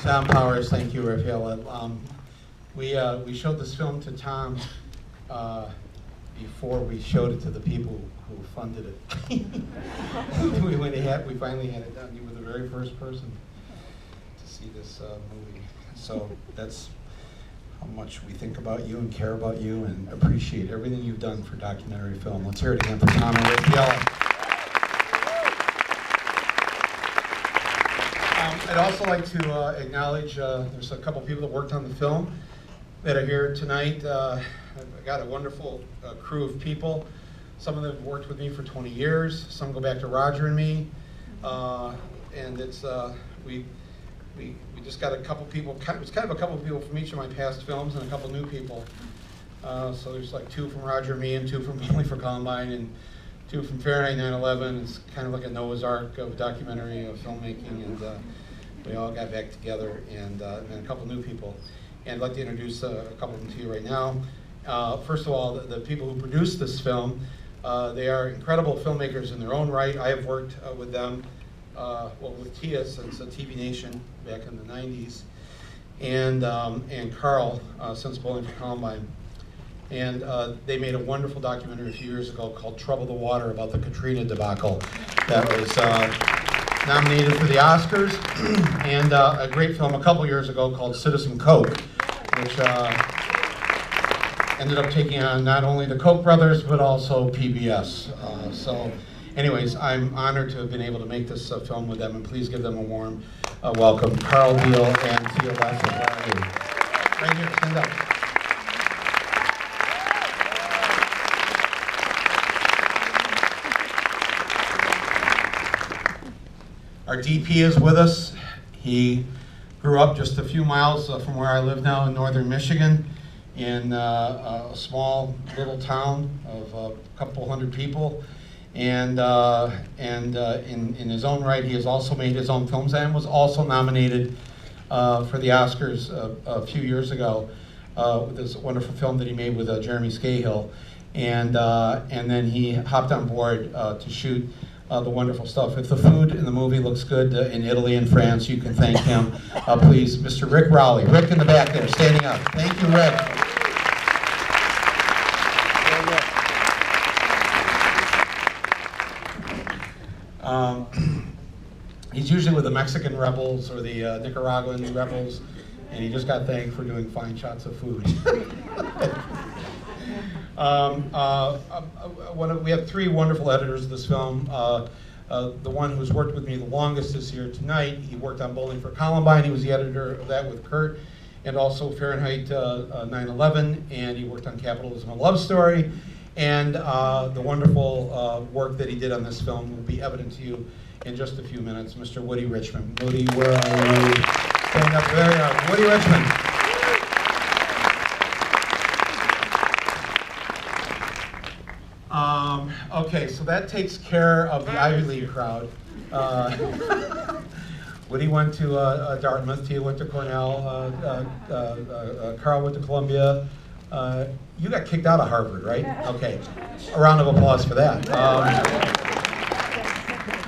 Tom Powers, thank you, Raphael. We showed this film to Tom before we showed it to the people who funded it. we finally had it done. You were the very first person to see this movie. So that's how much we think about you and care about you and appreciate everything you've done for documentary film. Let's hear it again for Tom and Raphael. I'd also like to acknowledge there's a couple people that worked on the film that are here tonight. I've got a wonderful crew of people. Some of them have worked with me for 20 years. Some go back to Roger and me. And it's we just got a couple people. It's kind of a couple people from each of my past films and a couple new people. So there's like 2 from Roger and me and 2 from Only for Columbine and 2 from Fahrenheit 9/11. It's kind of like a Noah's Ark of documentary of filmmaking, and we all got back together, and a couple new people. And I'd like to introduce a couple of them to you right now. First of all, the people who produced this film, they are incredible filmmakers in their own right. I have worked with them, with Tia since TV Nation back in the 90s, and Carl since Bowling for Columbine. And they made a wonderful documentary a few years ago called Trouble the Water about the Katrina debacle that was nominated for the Oscars, and a great film a couple years ago called Citizen Coke, which ended up taking on not only the Koch brothers but also PBS. So anyways, I'm honored to have been able to make this film with them, and please give them a warm welcome. Carl Deal and Tia Lassiter. Right here, stand up. Our DP is with us. He grew up just a few miles from where I live now in northern Michigan, in a small little town of a couple hundred people. And in his own right, he has also made his own films and was also nominated for the Oscars a few years ago with this wonderful film that he made with Jeremy Scahill. And then he hopped on board to shoot the wonderful stuff. If the food in the movie looks good in Italy and France, you can thank him. Please, Mr. Rick Rowley. Rick in the back there, standing up. Thank you, Rick. He's usually with the Mexican rebels or the Nicaraguan rebels, and he just got thanked for doing fine shots of food. We have 3 wonderful editors of this film. The one who's worked with me the longest is here tonight. He worked on Bowling for Columbine. He was the editor of that with Kurt, and also Fahrenheit 9/11, and he worked on Capitalism: A Love Story. And the wonderful work that he did on this film will be evident to you in just a few minutes. Mr. Woody Richmond. Woody, where are you? Stand up. There you are. Woody Richmond. Okay, so that takes care of the Ivy League crowd. Woody went to Dartmouth, Tia went to Cornell, Carl went to Columbia. You got kicked out of Harvard, right? Okay, a round of applause for that.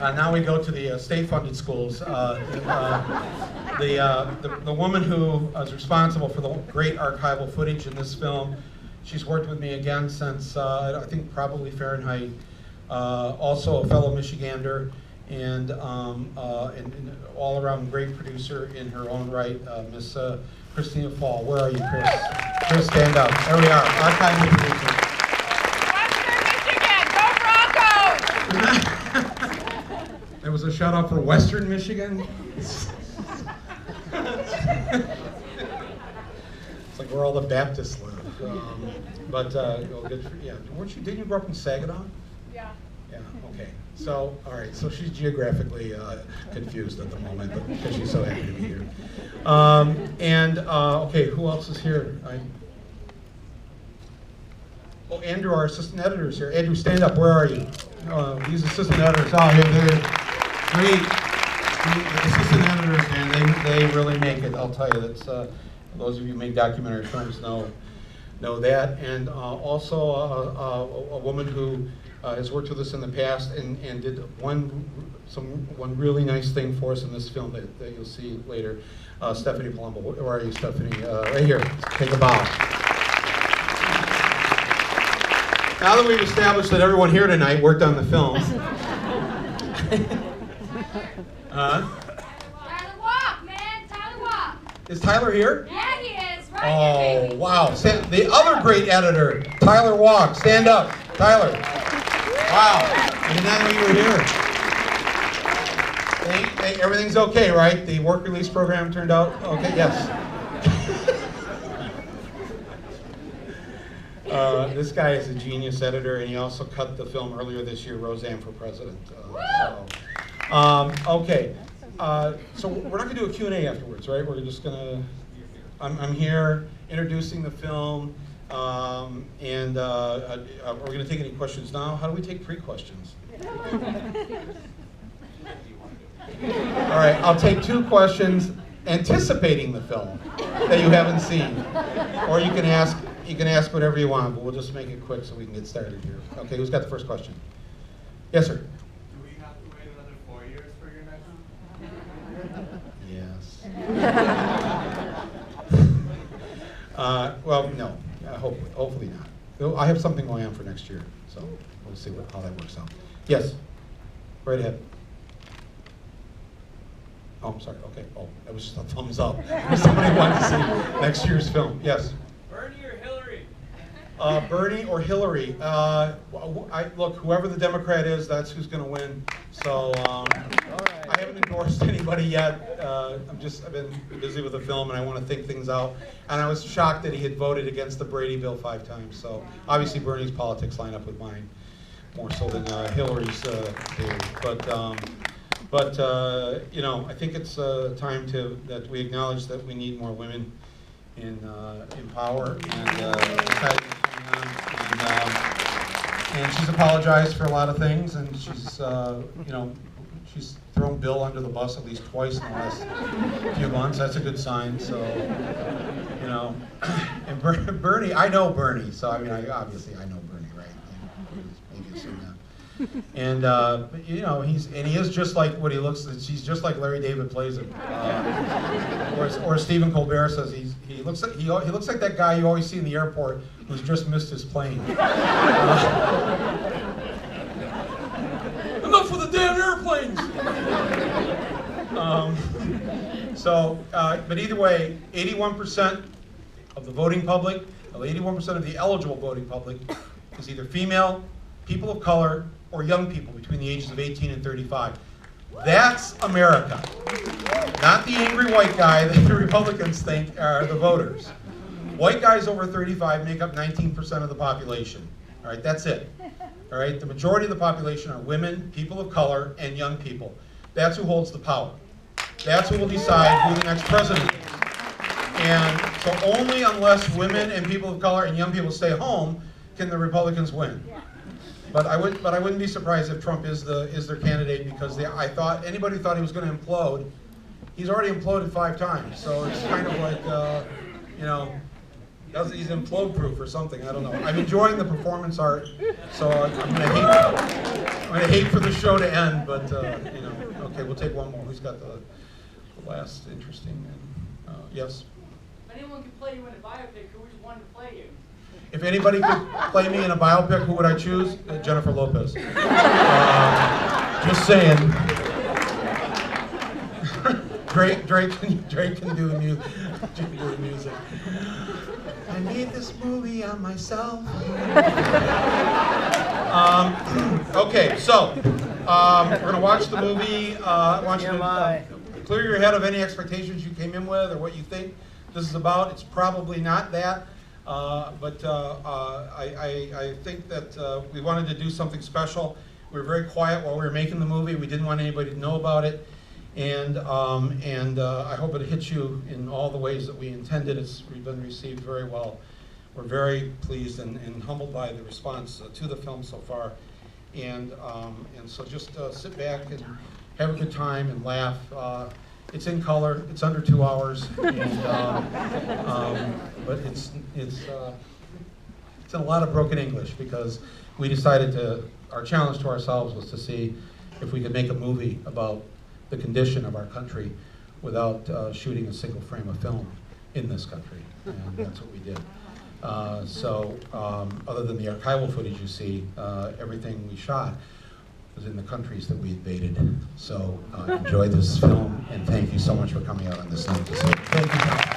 Now we go to the state-funded schools. The woman who is responsible for the great archival footage in this film, she's worked with me again since, I think, probably Fahrenheit. Also a fellow Michigander, and all-around great producer in her own right, Miss Christina Fall. Where are you, Chris? Chris, stand up. There we are, archival producer. Western Michigan, go Broncos! There was a shout-out for Western Michigan. It's like where all the Baptists live. Good for, yeah. Didn't you grow up in Saginaw? Yeah. Yeah, okay. So, all right, so she's geographically confused at the moment, but because she's so happy to be here. Okay, who else is here? Andrew, our assistant editor is here. Andrew, stand up. Where are you? These assistant editors. Oh, they're great. The assistant editors, man, they really make it. I'll tell you. That's those of you who make documentary films know that. And also a woman who has worked with us in the past and did one really nice thing for us in this film that you'll see later. Stephanie Palumbo, where are you, Stephanie? Right here. Take a bow. Now that we've established that everyone here tonight worked on the film. Tyler Walk, man, Tyler Walk. Is Tyler here? Yeah, he is. Right here, baby. Wow. The other great editor, Tyler Walk. Stand up. Tyler. Wow. I did not know you were here. Everything's okay, right? The work release program turned out okay? Yes. This guy is a genius editor, and he also cut the film earlier this year, Roseanne for President. Okay. So we're not going to do a Q&A afterwards, right? We're just going to... I'm here introducing the film, and are we going to take any questions now? How do we take pre-questions? All right, I'll take 2 questions anticipating the film that you haven't seen, or you can ask whatever you want, but we'll just make it quick so we can get started here. Okay, who's got the first question? Yes, sir. Do we have to wait another 4 years for your next Yes. Well, no. Hopefully not. I have something going on for next year, so we'll see how that works out. Yes. Right ahead. Oh, I'm sorry. Okay. Oh, that was just a thumbs up. Somebody wanted to see next year's film. Yes. Bernie or Hillary? Bernie or Hillary? Look, whoever the Democrat is, that's who's going to win. So I haven't endorsed anybody yet. I've been busy with the film, and I want to think things out. And I was shocked that he had voted against the Brady bill 5 times. So obviously Bernie's politics line up with mine more so than Hillary's do. But you know, I think it's time that we acknowledge that we need more women in power, and she's apologized for a lot of things, and she's you know, she's thrown Bill under the bus at least twice in the last few months. That's a good sign. So you know, and Bernie, I know Bernie, so I mean, obviously I know Bernie, right? Maybe assume that. And you know, he is just like what he looks. He's just like Larry David plays him, or Stephen Colbert says he looks like that guy you always see in the airport who's just missed his plane. Enough with the damn airplanes. But either way, 81% of the voting public, 81% of the eligible voting public, is either female, people of color, or young people between the ages of 18 and 35. That's America. Not the angry white guy that the Republicans think are the voters. White guys over 35 make up 19% of the population. All right, that's it. All right, the majority of the population are women, people of color, and young people. That's who holds the power. That's who will decide who the next president is. And so only unless women and people of color and young people stay home can the Republicans win. But I wouldn't be surprised if Trump is their candidate, because anybody who thought he was going to implode, he's already imploded 5 times. So it's kind of like you know, he's implode proof or something. I don't know. I'm enjoying the performance art, so I'm gonna hate for the show to end. But you know, okay, we'll take one more. Who's got the last interesting? Yes. If anyone could play you in a biopic, who would you want to play you? If anybody could play me in a biopic, who would I choose? Jennifer Lopez. Just saying. Drake can do the music. I made this movie on myself. Okay, so we're gonna watch the movie. I want you to clear your head of any expectations you came in with or what you think this is about. It's probably not that. But I think that we wanted to do something special. We were very quiet while we were making the movie. We didn't want anybody to know about it, and I hope it hits you in all the ways that we intended. It's been received very well. We're very pleased and humbled by the response to the film so far, and so just sit back and have a good time and laugh. It's in color. It's under 2 hours, and, but it's in a lot of broken English, because we decided our challenge to ourselves was to see if we could make a movie about the condition of our country without shooting a single frame of film in this country, and that's what we did. Other than the archival footage you see, everything we shot was in the countries that we invaded. So enjoy this film, and thank you so much for coming out on this night to see it. Thank you.